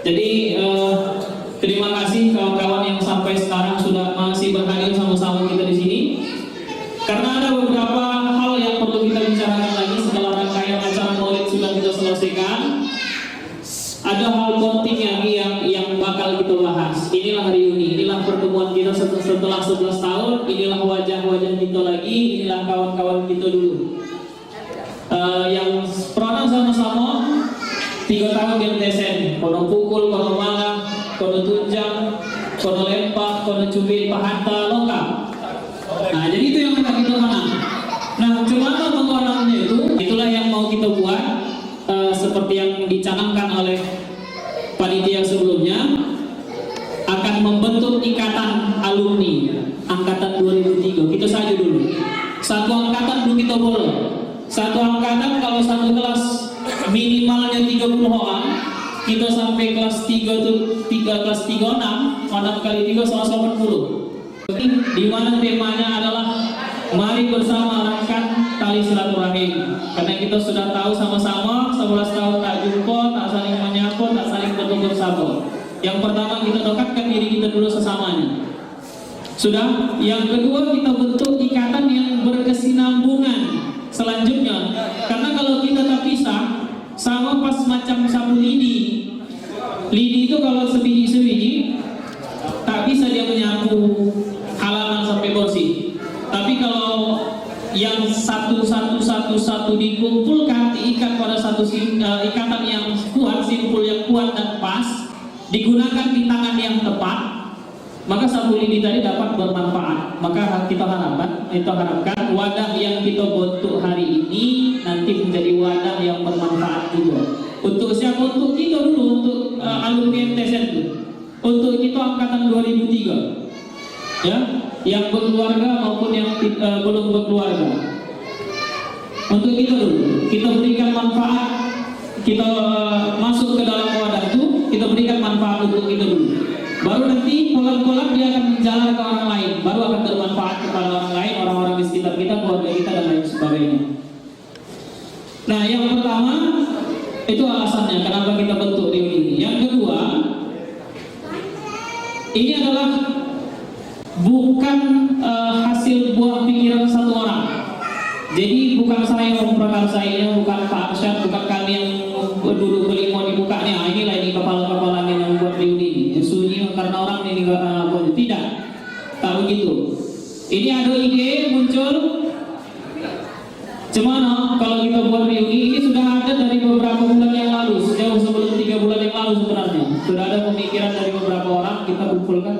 Jadi terima kasih kawan-kawan yang sampai sekarang sudah masih berhadir sama-sama kita di sini. Karena ada beberapa hal yang perlu kita bicarakan lagi setelah rangkaian acara Maulid sudah kita selesaikan. Ada hal penting yang bakal kita bahas. Inilah reuni, inilah pertemuan kita setelah 11 tahun. Inilah wajah-wajah kita lagi, inilah kawan-kawan kita dulu. Yang pernah sama-sama 3 tahun di MTSN. Kono pukul, kono marah, kono tunjang, kono lempar, kono cubit, pahanta, lengkap. Nah, jadi itu yang akan kita menang. Nah, cuma mengenangnya itulah yang mau kita buat. Seperti yang dicanangkan oleh panitia sebelumnya, akan membentuk ikatan alumni angkatan 2003. Kita saja dulu. Satu angkatan dulu kita boleh. Satu angkatan kalau satu kelas minimalnya 30 orang, kita sampai kelas 3 itu kelas 36, 6 kali 3 sama 40. Di mana temanya adalah mari bersama eratkan tali silaturahim. Karena kita sudah tahu sama-sama 11 tahun tak jumpa, tak saling menyapa, tak saling bertukar sapa. Yang pertama kita dekatkan diri kita dulu sesamanya. Sudah. Yang kedua kita bentuk ikatan yang berkesinambungan selanjutnya. Karena kalau kita tak pisah, sama pas macam sapu lidi. Lidi itu kalau sebiji-sebiji tak bisa dia menyapu halaman sampai bersih. Tapi kalau yang satu dikumpulkan, diikat pada satu ikatan yang kuat, simpul yang kuat dan pas, digunakan di tangan yang tepat, maka sapu lidi tadi dapat bermanfaat. Maka kita harapkan wadah yang kita bentuk hari ini nanti menjadi wadah yang bermanfaat juga. Untuk siapa? Untuk kita dulu, untuk alumni MTSN itu. Untuk kita angkatan 2003. Ya, yang berkeluarga maupun yang belum berkeluarga. Untuk kita dulu, kita berikan manfaat, kita masuk ke dalam wadah itu, kita berikan manfaat untuk kita dulu. Baru nanti pelan-pelan dia akan menjalar ke orang lain, baru akan bermanfaat kepada orang lain, orang-orang di sekitar kita, keluarga kita dan lain sebagainya. Nah, yang pertama itu alasannya kenapa kita bentuk reuni ini. Yang kedua, ini adalah bukan hasil buah pikiran satu orang. Jadi bukan saya Om Prakarsanya, bukan Pak Arsyad, bukan kami yang duduk berlima di mukanya. Inilah ini kepala-kepala yang membuat reuni ini. Sunyi karena orang ini tidak. Tak begitu. Ini ada ide muncul. Cuma kalau kita buat reuni ini sudah ada dari beberapa bulan yang lalu, jauh sebelum 3 bulan yang lalu sebenarnya. Sudah ada pemikiran dari beberapa orang, kita kumpulkan.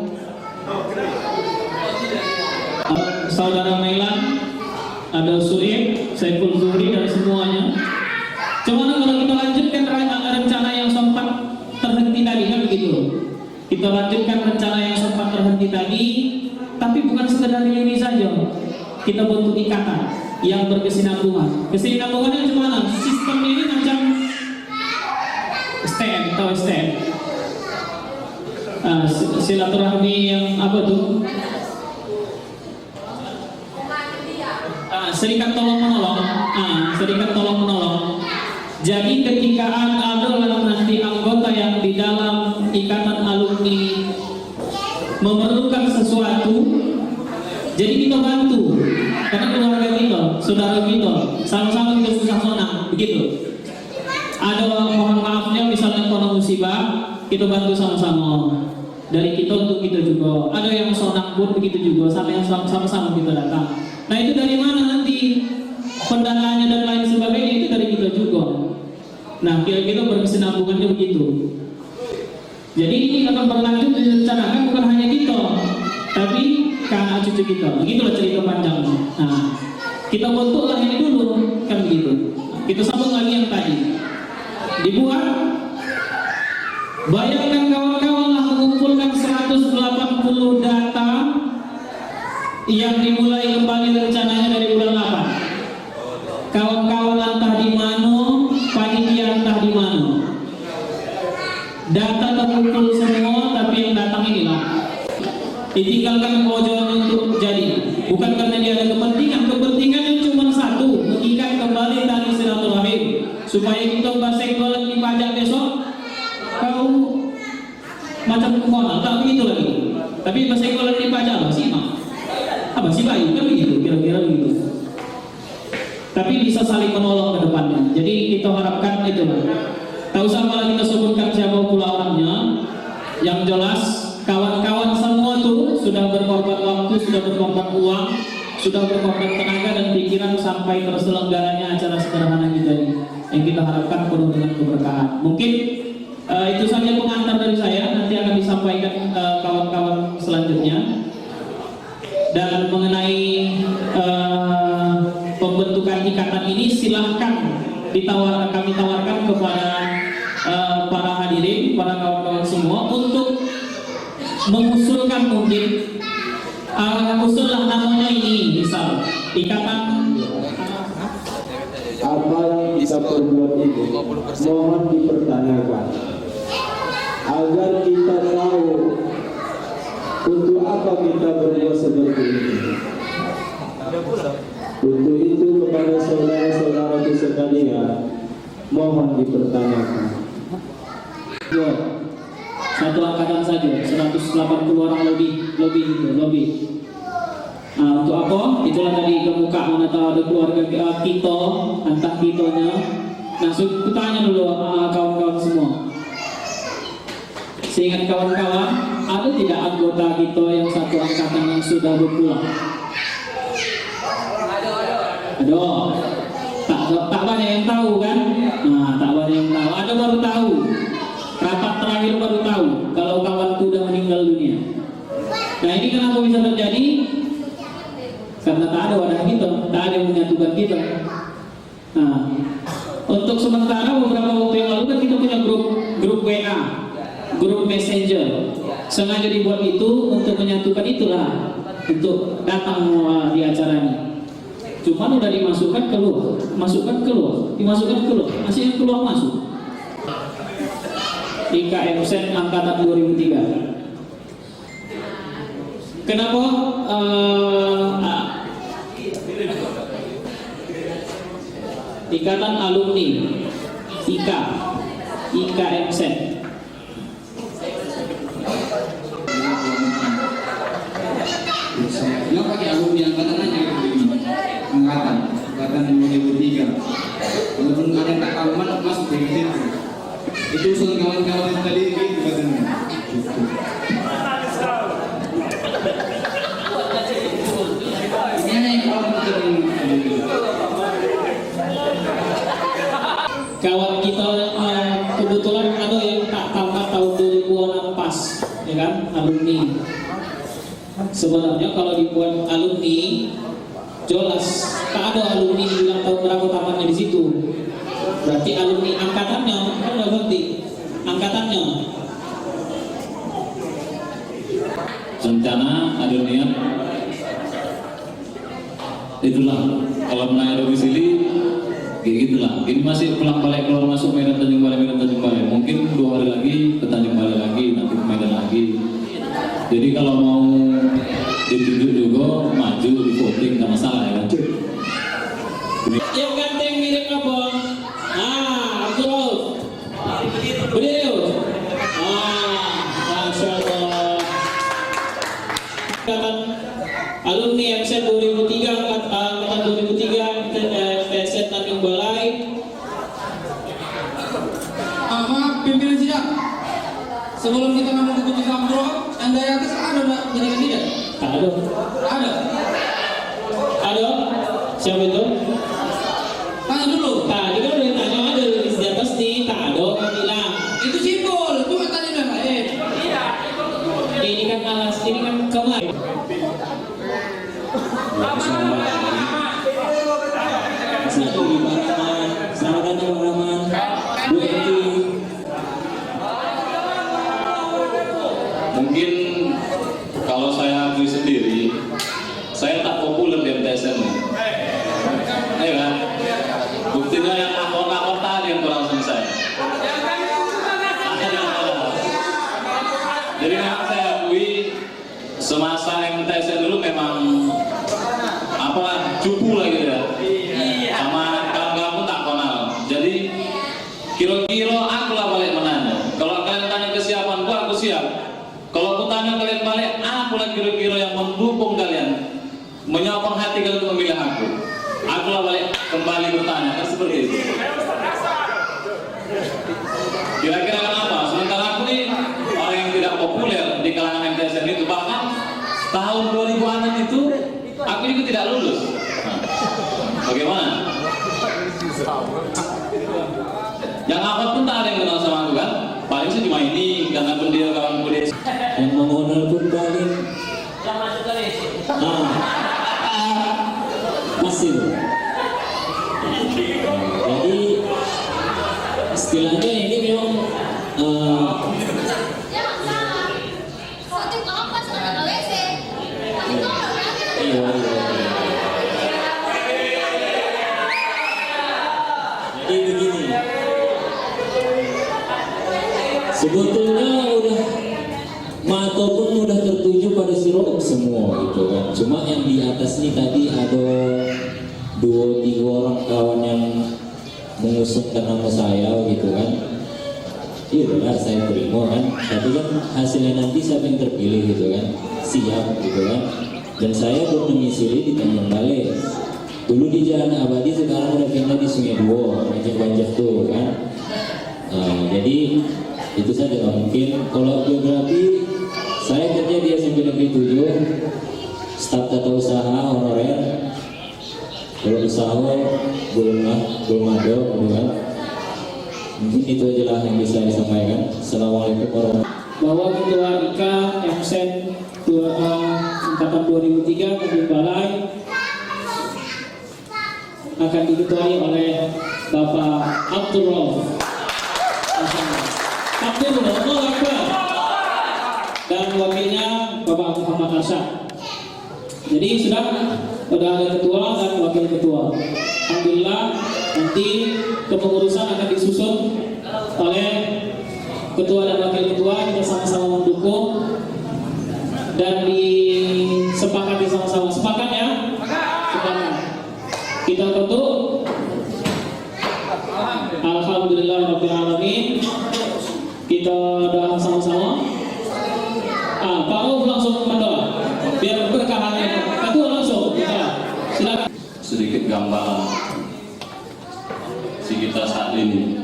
Saudara Mailan, ada Suib, Saiful Zuhri dan semuanya. Cuma kalau kita lanjutkan rencana yang sempat terhenti tadi kan begitu. Kita lanjutkan rencana yang sempat terhenti tadi, tapi bukan sekedar reuni saja. Kita bentuk ikatan yang berkesinambungan. Kesinambungannya gimana? Sistem ini macam stand atau stand. Silaturahmi yang apa tuh? Serikat tolong menolong. Serikat tolong menolong. Jadi ketika ada nanti anggota yang di dalam ikatan alumni memerlukan sesuatu, jadi kita bantu. Karena keluarga kita, saudara kita, sama-sama kita susah senang, begitu. Ada mohon maafnya misalnya kalau musibah, kita bantu sama-sama. Dari kita untuk kita juga. Ada yang sonang pun begitu juga, sama-sama kita datang. Nah itu dari mana nanti pendanaannya dan lain sebagainya, itu dari kita juga. Nah kira-kira berkesinambungannya begitu. Jadi ini akan berlanjut direncanakan bukan hanya kita, tapi ke anak cucu kita. Begitulah cerita panjangnya. Nah kita bentuklah ini dulu, kan begitu. Kita sambung lagi yang tadi. Dibuat. Bayangkan kawan-kawan lah mengumpulkan 180 data yang dimulai kembali rencananya dari bulan 8. Kawan-kawan entah di mana, panitia entah di mana. Data terkumpul semua, tapi yang datang inilah. Ditinggalkan bojoran untuk jadi. Bukan karena dia ada kepentingan. Kepentingannya cuma satu, mengikat kembali tali silaturahim supaya kita bahasa Inggris Tapi bahasa Inggris kalau dibaca apa sih mak? Apa sih baik kan begitu, kira-kira begitu. Tapi bisa saling menolong ke depannya. Jadi kita harapkan itu lah. Tak usah malah kita sebutkan siapa pula orangnya. Yang jelas kawan-kawan semua tuh sudah berkorban waktu, sudah berkorban uang, sudah berkorban tenaga dan pikiran sampai terselenggaranya acara sederhana kita ini. Yang kita harapkan penuh dengan keberkahan. Mungkin itu saja pengantar dari saya. Nanti akan disampaikan kawan-kawan selanjutnya. Dan mengenai pembentukan ikatan ini silahkan kami tawarkan kepada para hadirin, para kawan-kawan semua untuk mengusulkan mungkin usullah namanya ini, misal ikatan. Apa yang kita perbuat ini mohon dipertanyakan agar kita tahu untuk apa kita berbuat seperti ini. Untuk itu kepada saudara-saudaraku sekalian mohon dipertanyakan. Satu angkatan saja 180 orang lebih. Nah, untuk apa? Itulah tadi kemuka mana tahu ada keluarga kita, entah kitonya. Nah, tanya dulu kawan-kawan semua. Seingat kawan-kawan, ada tidak anggota kita yang satu angkatan yang sudah berpulang? Ada. Tak banyak yang tahu kan? Nah, tak banyak yang tahu. Ada baru tahu. Rapat terakhir baru tahu kalau kawanku udah meninggal dunia. Nah, ini kenapa bisa terjadi? Karena tak ada wadah kita, tak ada yang menyatukan kita. Nah, untuk sementara beberapa waktu yang lalu kan kita punya grup WA, grup Messenger. Sengaja dibuat itu untuk menyatukan itulah, untuk datang di acara ini. Cuman udah dimasukkan keluar, dimasukkan keluar, masih yang keluar masuk. IKM Sen angkatan 2003. Kenapa? Ikatan alumni IKM Sen. Dia pakai alumni angkatan aja angkatan 2003. Walaupun ada yang tak tahu mana masuk dari situ. Itu usul kawan-kawan yang tadi gitu katanya. Ini yang kawan kita kebetulan ada yang tak tamat tahun 2006 pas, ya kan, alumni. Sebenarnya kalau dibuat alumni, jelas tak ada alumni bilang tahun berapa tamatnya di situ. Berarti alumni angkatannya kan udah berarti angkatannya. Rencana ada niat itulah kalau menanya domisili kayak gitulah. Ini masih pulang balik keluar masuk Medan Tanjung Balai. Mungkin 2 hari lagi ke Tanjung Balai lagi, nanti ke Medan lagi. Jadi kalau mau ditunjuk juga maju di voting nggak masalah ya kan. Yang ganteng mirip apa? Abdul. Berdiri. Masya Allah. Angkatan alumni MSN 2003, angkatan 2003, TSN Tanjung Balai. Maaf, pimpinan sidang. Sebelum kita ngomong keputusan bro, Anda di atas ada nggak penyidikan tidak? Tak ada. Ada. Ada? Siapa itu? Tanya dulu. Tadi kan udah tanya ada di atas nih, tak ada kan bilang. Itu simbol, cuma tanya yang lain. Ini kan alas, ini kan kemarin. Satu di Baraman, selamat datang Baraman. Bu Eti. Mungkin kalau saya akui sendiri, saya tak populer di MTSN. Ya kan? Buktinya yang Bagaimana? Yang akad pun tak ada yang kenal sama aku kan? Paling sih cuma ini, karena pun dia kawan kuliah. Yang mengenal pun paling masih. Jadi istilahnya ini memang jadi begini, sebetulnya udah mata pun udah tertuju pada si Rob semua gitu kan. Cuma yang di atas ini tadi ada 2-3 orang kawan yang mengusungkan nama saya gitu kan. Iya benar, saya terima kan. Tapi kan hasilnya nanti siapa yang terpilih gitu kan, siap gitu kan. Dan saya berdomisili di Tanjung Balai. Dulu di Jalan Abadi, sekarang udah pindah di Sungai Duo, Banjak Banjak tuh kan. Jadi itu saja nggak mungkin. Kalau geografi, saya kerja di SMP Negeri 7, staf tata usaha honorer. Kalau usaha belum ada, gitu kan. Mungkin itu aja lah yang bisa disampaikan. Assalamualaikum warahmatullahi wabarakatuh. Bahwa Ketua IKA MSEN angkatan 2003 Tanjung Balai akan diketuai oleh Bapak Abdul Rauf dan wakilnya Bapak Muhammad Arsyad. Jadi sudah ada ketua dan wakil ketua. Alhamdulillah nanti kepengurusan akan disusun oleh ketua dan wakil ketua. Kita sama-sama mendukung dan disepakati sama-sama. Sepakat ya? Sepakat. Kita ketuk. Alhamdulillahirrahmanirrahim. Kita doa sama-sama. Pak Rauf langsung mendoa biar berkahannya. Ketua langsung kita. Silakan. Sedikit gambaran si kita saat ini.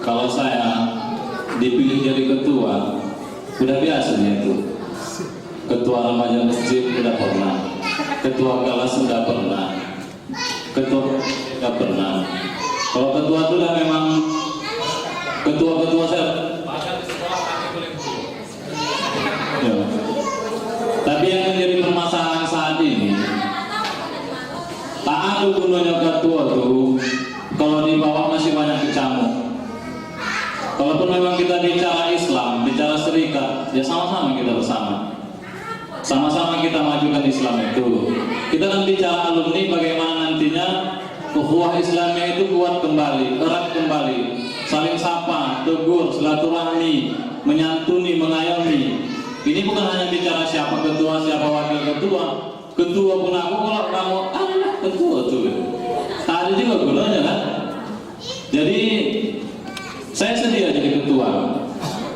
Kalau saya dipilih jadi ketua, udah biasanya itu. Ketua remaja masjid udah pernah, ketua kelas sudah pernah, ketua nggak pernah. Kalau ketua itu udah memang ketua saya. Ya. Tapi yang menjadi permasalahan saat ini, tak ada gunanya ketua tuh kalau di bawah masih banyak kecamuk. Kalaupun memang kita bicara Islam, bicara serikat, ya sama-sama kita bersama. Sama-sama kita majukan Islam itu. Kita kan bicara alumni bagaimana nantinya ukhuwah Islamnya itu kuat kembali, erat kembali, saling sapa, tegur, silaturahmi, menyantuni, mengayomi. Ini bukan hanya bicara siapa ketua, siapa wakil ketua. Ketua pun aku kalau kamu ketua tuh. Tak ada juga gunanya kan. Jadi saya sedia jadi ketua.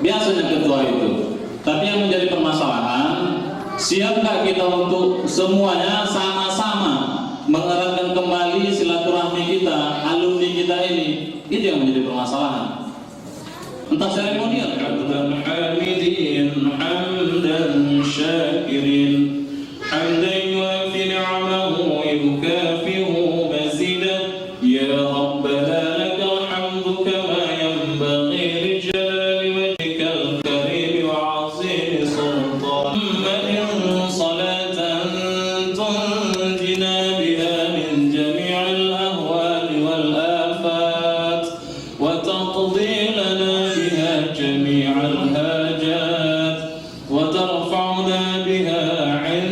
Biasanya ketua itu. Tapi yang menjadi permasalahan, siapkah kita untuk semuanya sama-sama mengeratkan kembali silaturahmi kita, alumni kita ini? Itu yang menjadi permasalahan. Entah seremonial, hamdan hamidin, hamdan syakirin, hamdan yuafi ni'amahu wa yukafihu mazidah, ya Rabbana lakal hamdu kama yanbaghi li jalali wajhikal karim wa 'azimi sultan. Salatan tunjina biha min jami'il ahwali wal afat wa taqdi lana جميع الهاجات وترفعنا بها عند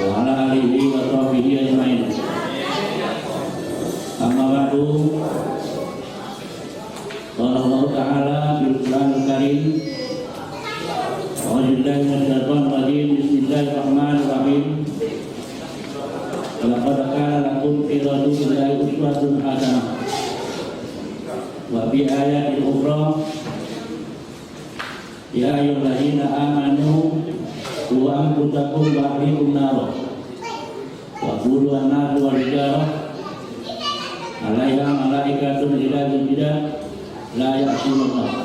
wa ala alihi wa sahbihi ajma'in. Amma ba'du. Qala Allah Ta'ala fil Qur'anil Karim. A'udzu billahi minasyaitonir rajim. Bismillahirrahmanirrahim. Laqad kana lakum fi rasulillahi uswatun hasanah. Wa bi ayatin ukhra ya ayyuhalladzina amanu qu anfusakum wa ahlikum nar wa qulu an-nar wal hijarah 'alaiha malaikatun ghilazun shidad la ya'sunullah.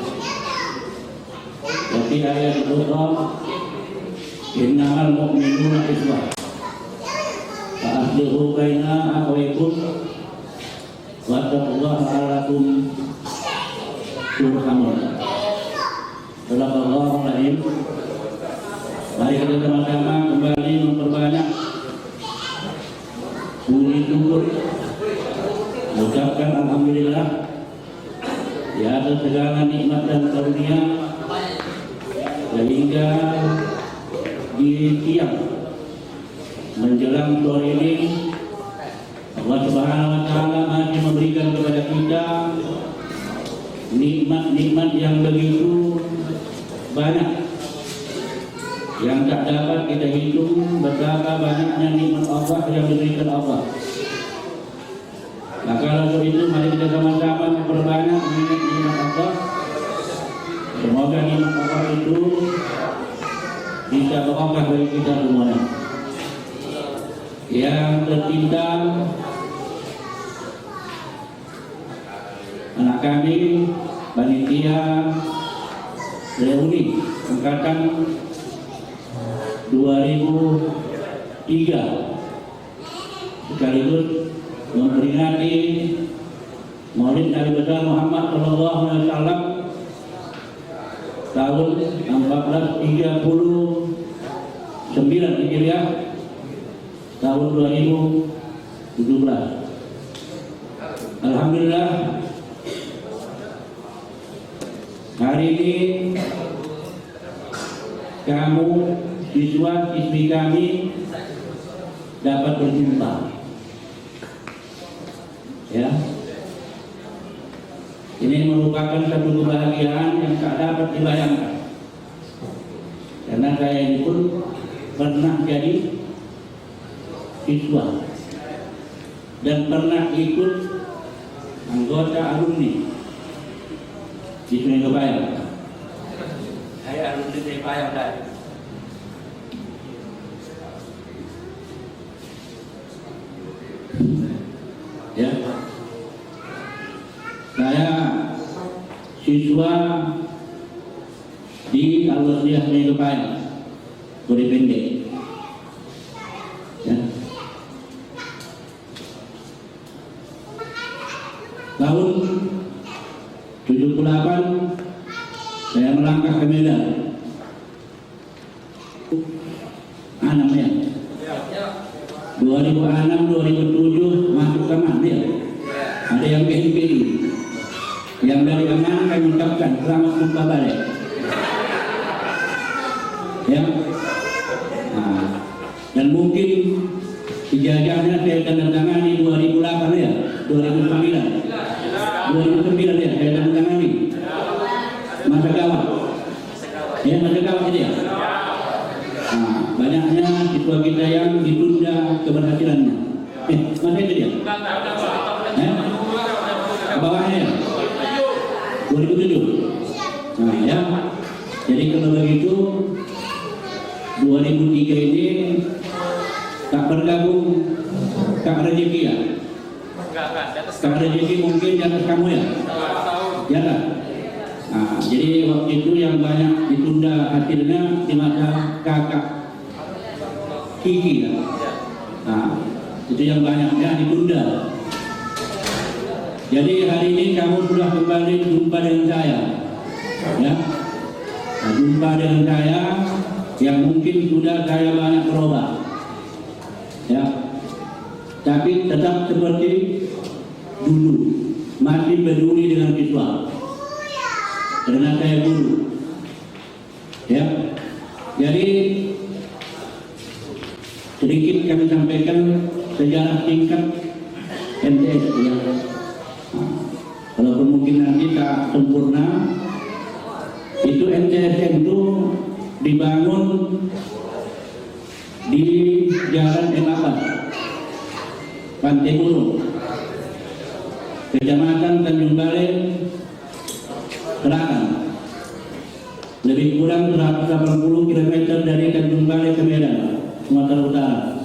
Wa fi ayatin ukhra innamal mu'minuna ikhwah fa aslihu baina akhawaykum wattaqullaha la'allakum turhamun. Bismillahirrahmanirrahim. Mari kita sama-sama kembali memperbanyak puji syukur, mengucapkan alhamdulillah di atas segala nikmat dan karunia, sehingga di siang menjelang sore ini Allah Subhanahu wa Ta'ala masih memberikan kepada kita nikmat-nikmat yang begitu banyak, yang tak dapat kita hitung betapa banyaknya nikmat Allah yang diberikan Allah. Maka untuk itu mari kita sama-sama memperbanyak nikmat Allah. Semoga nikmat Allah itu bisa berkah bagi kita semuanya. Yang tercinta, anak kami panitia reuni angkatan 2003 sekaligus memperingati Maulid Nabi besar Muhammad sallallahu alaihi wasallam tahun 1439 Hijriah tahun 2017. Alhamdulillah, hari ini kamu siswa-siswi kami dapat berjumpa, ya. Ini merupakan satu kebahagiaan yang tak dapat dibayangkan, karena saya ini pun pernah jadi siswa dan pernah ikut anggota alumni di Sungai Kebayang. Saya alumni Sungai Kebayang tadi. Ya, saya siswa di Al-Wasiyah Sungai Kebayang, Gori Pendek. Ya. Tahun 78 saya melangkah ke Medan. Namanya 2006-2007 masuk ke Madya. Ada yang PNPI, yang dari Aman kami ucapkan selamat jumpa balik. Ya, nah, dan mungkin ijazahnya saya tanda tangani 2008 ya, 2009 ya, saya tanda tangani masa gawat, ya masa gawat itu ya. Nah, banyaknya siswa kita yang ditunda keberhasilannya. Mana itu dia? Ke bawahnya ya? 2007. Nah ya, jadi kalau begitu 2003 ini tak bergabung, tak rezeki ya? Tak rezeki mungkin di atas kamu ya? Ya kan? Nah, jadi waktu itu yang banyak ditunda hasilnya di masa kakak Kiki ya. Nah, itu yang banyaknya ditunda. Jadi hari ini kamu sudah kembali jumpa dengan saya, ya. Nah, jumpa dengan saya yang mungkin sudah saya banyak berubah, ya. Tapi tetap seperti dulu, masih peduli dengan siswa. Karena saya guru, ya. Jadi sedikit kami sampaikan sejarah singkat MTS ya. Walaupun mungkin nanti tak sempurna, itu MTS itu dibangun di Jalan Abbas, Pantai Burung, Kecamatan Tanjung Balai Selatan, lebih kurang 180 km dari Tanjung Balai ke Medan, Sumatera Utara.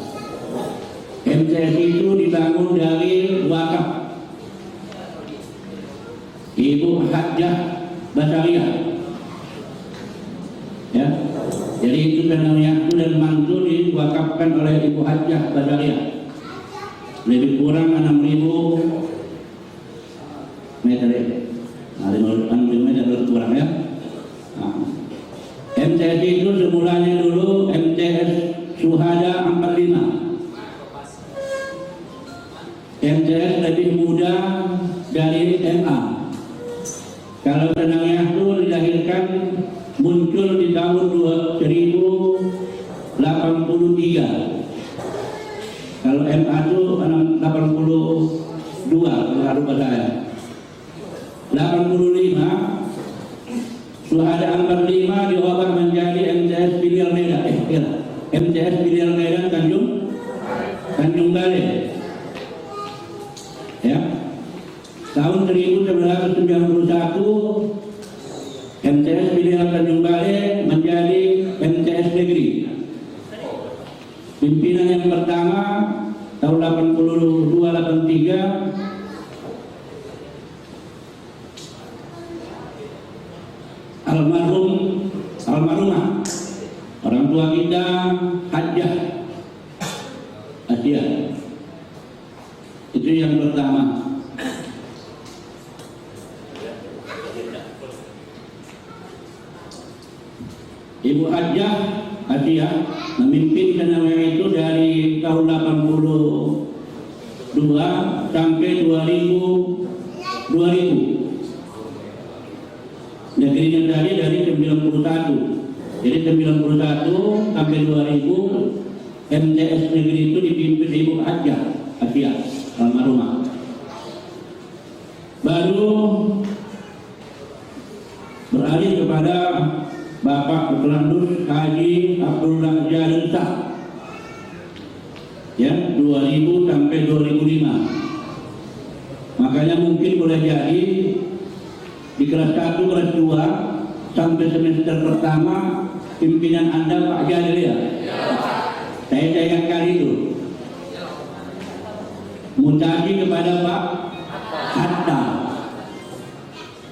MTS itu dibangun dari wakaf Ibu Hajjah Basaria, ya. Jadi itu Tanah dan Mantu diwakafkan oleh Ibu Hajjah Basaria, lebih kurang 6.000 meter ya. Nah, 6.000 meter lebih kurang ya. Nah, MTS itu semulanya dulu MTS Suhada 45. MTS lebih muda dari MA. Kalau Tanah itu dilahirkan muncul di tahun 1083. Kalau MA itu 82 kalau lupa saya. 85 Suhada 45 diubah menjadi MTS Filial Medan. MTS Filial Medan Tanjung Balai. Ya. Tahun 1991 MTS Filial Tanjung Balai menjadi MTS Negeri. Pimpinan yang pertama tahun 82-83 almarhumah orang tua kita Hajjah Asia. Itu yang pertama. Ibu Hajjah Asia memimpin Tanah itu dari tahun 82 sampai 2000. Negerinya dari 91. Jadi 91 sampai 2000 MTS negeri itu dipimpin Ibu Hajjah Asia almarhumah. Baru beralih kepada Bapak Kepelandus Haji Abdullah Jalil Shah, ya 2000 sampai 2005. Makanya mungkin boleh jadi di kelas 1, kelas 2 sampai semester pertama pimpinan Anda Pak Jalil ya. Saya ingat kali itu. Mutaji kepada Pak Hatta.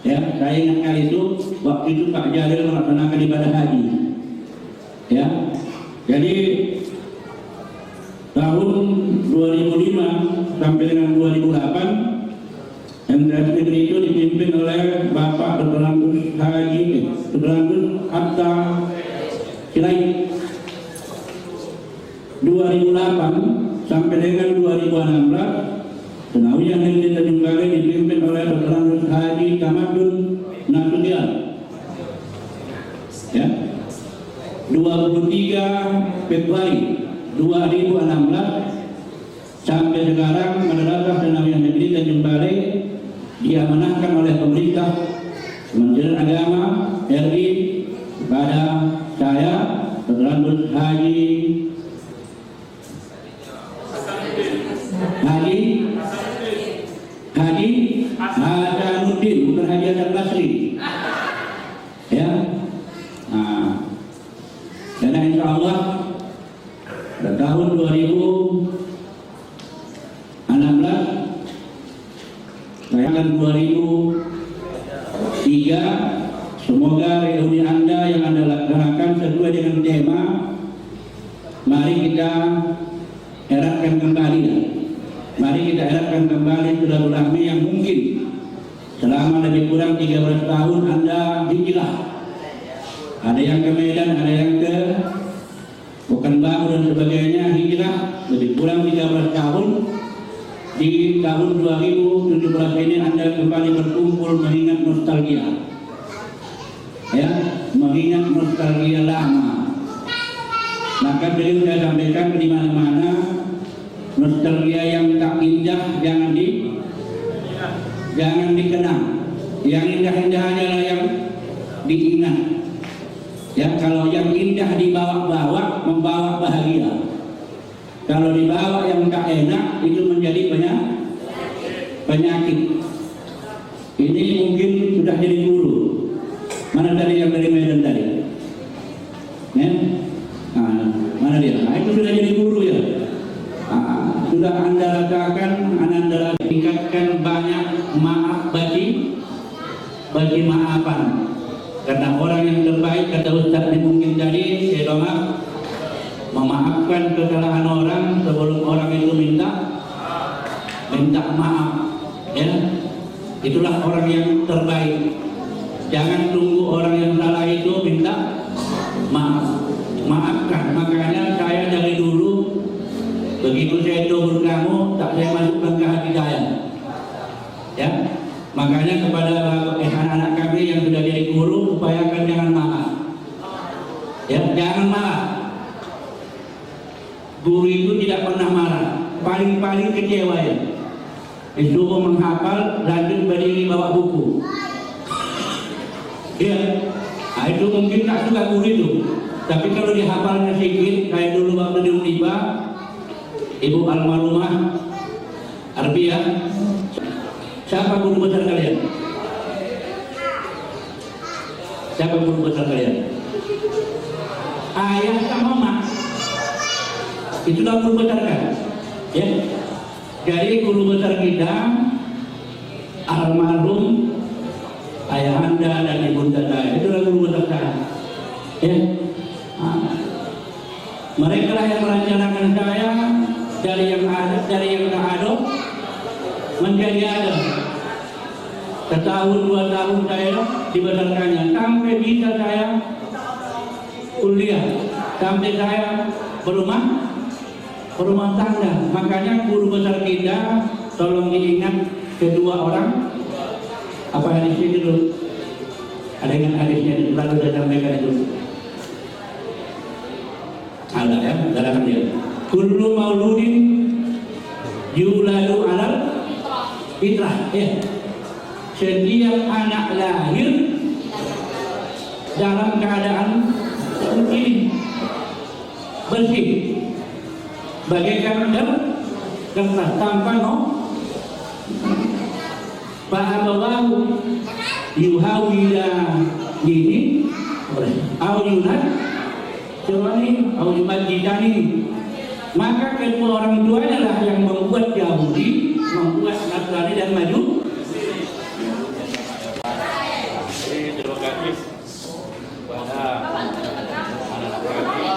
Ya, saya ingat kali itu waktu itu Pak Jalil melaksanakan ibadah haji. Ya. Jadi tahun 2005 sampai dengan 2008 MTS negeri itu dipimpin oleh Bapak Kepelandus Hatta Sirait. 2008 sampai dengan 2016 Senawiyah Negeri Tanjung Balai dipimpin oleh Kepelandus Haji Tamadun Nasution. Ya. 23 Februari 2016 sampai sekarang Madrasah Senawiyah Negeri Tanjung Balai diamanahkan oleh pemerintah Kementerian Agama RI kepada saya Kepelandus Haji Hasanuddin, bukan Haji Hasan Basri. Ya. Nah, dan insya Allah pada tahun 2016 sayangkan 2003 semoga reuni Anda yang Anda laksanakan sesuai dengan tema mari kita eratkan kembali. Mari kita eratkan kembali silaturahmi yang mungkin selama lebih kurang 13 tahun Anda hijrah. Ada yang ke Medan, ada yang ke Pekanbaru dan sebagainya, hijrah lebih kurang 13 tahun. Di tahun 2017 ini Anda kembali berkumpul mengingat nostalgia. Ya, mengingat nostalgia lama. Maka beliau saya sampaikan di mana-mana, nostalgia yang tak indah jangan dikenang. Yang indah-indah adalah yang diingat. Ya, kalau yang indah dibawa-bawa membawa bahagia. Kalau dibawa yang tak enak itu menjadi penyakit. Ini mungkin sudah jadi guru. Mana tadi yang dari Medan tadi? Ya? Nah, mana dia? Nah, itu sudah jadi guru ya. Nah, sudah Anda katakan, Anda tingkatkan banyak maaf bagi maafan. Karena orang yang terbaik, kata Ustaz ini mungkin tadi, saya doa memaafkan kesalahan orang sebelum orang itu minta maaf. Ya, itulah orang yang terbaik. Jangan tunggu orang yang salah itu minta maafkan. Makanya saya dari dulu begitu saya tunggu kamu, tak saya masukkan ke hati saya. Ya, makanya kepada anak-anak kami yang sudah jadi guru, upayakan jangan marah. Ya, jangan marah. Guru itu tidak pernah marah, paling kecewa ya. Disuruh menghafal, lanjut berdiri bawa buku. Ya, nah itu mungkin tak suka guru itu. Tapi kalau dihafalnya sedikit, kayak dulu waktu di Uniba, Ibu almarhumah Arbiah. Siapa guru besar kalian? Siapa guru besar kalian? Ayah sama mama. Itulah guru besar kan? Ya. Jadi guru besar kita almarhum ayah anda dan ibunda saya. Itulah guru besar saya. Ya. Mereka lah yang merencanakan saya dari yang ada, dari yang tak ada menjadi ada. Setahun 2 tahun saya dibesarkannya sampai bisa saya kuliah, sampai saya berumah tangga. Makanya guru besar kita tolong diingat kedua orang apa hadisnya dulu. Ada ingat hadisnya lalu saya sampaikan itu. Ada ya, dalam dia. Kullu mauludin yuladu alal fitrah. Setiap anak lahir dalam keadaan ini bersih, bagaikan kertas tanpa Fa'abawahu yuhawila dini auyunat Jawani auyumajidani. Maka kedua orang tuanya lah yang membuat Yahudi, membuat Nasrani dan maju. Terima kasih kepada anak-anak